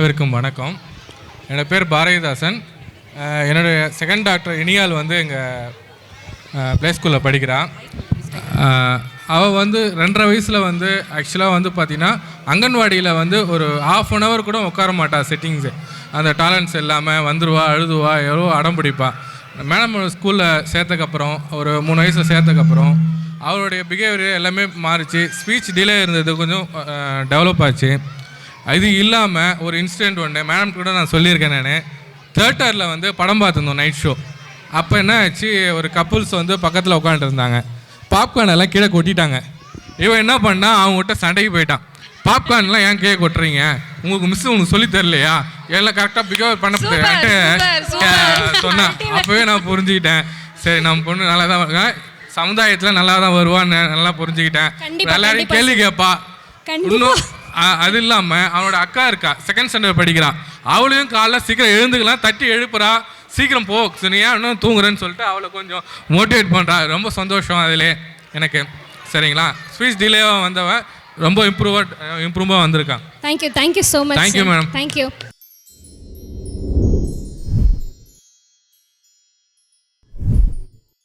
அனைவருக்கும் வணக்கம். என்னோடய பேர் பாரதிதாசன். என்னுடைய செகண்ட் டாக்டர் இனியால் வந்து எங்கள் ப்ளே ஸ்கூலில் படிக்கிறான். அவள் வந்து 2.5 வயசில் வந்து ஆக்சுவலாக வந்து பார்த்திங்கன்னா அங்கன்வாடியில் வந்து ஒரு ½ அன் ஹவர் கூட உட்கார மாட்டா. செட்டிங்ஸு அந்த டாலன்ஸ் இல்லாமல் வந்துடுவா, அழுதுவா, எவ்வளோ அடம் பிடிப்பா. மேடம் ஸ்கூலில் சேர்த்தக்கப்புறம் ஒரு 3 வயசில் சேர்த்தக்கப்புறம் அவளுடைய பிஹேவியர் எல்லாமே மாறிச்சு. ஸ்பீச் டிலே இருந்தது, கொஞ்சம் டெவலப் ஆச்சு. இது இல்லாமல் ஒரு இன்சிடெண்ட் ஒன்று மேடம் கூட நான் சொல்லியிருக்கேன். நான் தியேட்டரில் வந்து படம் பார்த்துருந்தோம், நைட் ஷோ. அப்போ என்ன ஆச்சு, ஒரு கப்புள்ஸ் வந்து பக்கத்தில் உட்காந்துருந்தாங்க. பாப்கார்ன் எல்லாம் கீழே கொட்டிட்டாங்க. இவன் என்ன பண்ணா, அவங்ககிட்ட சண்டைக்கு போயிட்டான். பாப்கார்ன்லாம் ஏன் கீழே கொட்டுறீங்க, உங்களுக்கு மிஸ் உங்களுக்கு சொல்லி தரலையா, எல்லாம் கரெக்டாக பிஹேவ் பண்ண சொன்னேன். அப்போவே நான் புரிஞ்சுக்கிட்டேன், சரி நம்ம பொண்ணு நல்லா தான் இருக்கேன், சமுதாயத்தில் நல்லா தான் வருவான்னு நல்லா புரிஞ்சுக்கிட்டேன். எல்லாரையும் கேள்வி கேட்பா. இன்னும் அது இல்லாமல் அவனோட அக்கா இருக்கா, செகண்ட் ஸ்டாண்டர்ட் படிக்கிறான். அவளையும் காலைல சீக்கிரம் எழுந்துக்கலாம், தட்டி எழுப்புறா, சீக்கிரம் போ சரியா இன்னும் தூங்குறேன்னு சொல்லிட்டு அவளை கொஞ்சம் மோட்டிவேட் பண்ணுறா. ரொம்ப சந்தோஷம் அதிலே எனக்கு. சரிங்களா, ஸ்பீச் டிலேவாக வந்தவன் ரொம்ப இம்ப்ரூவாக வந்திருக்கான். Thank you so much. Thank you madam. Thank you.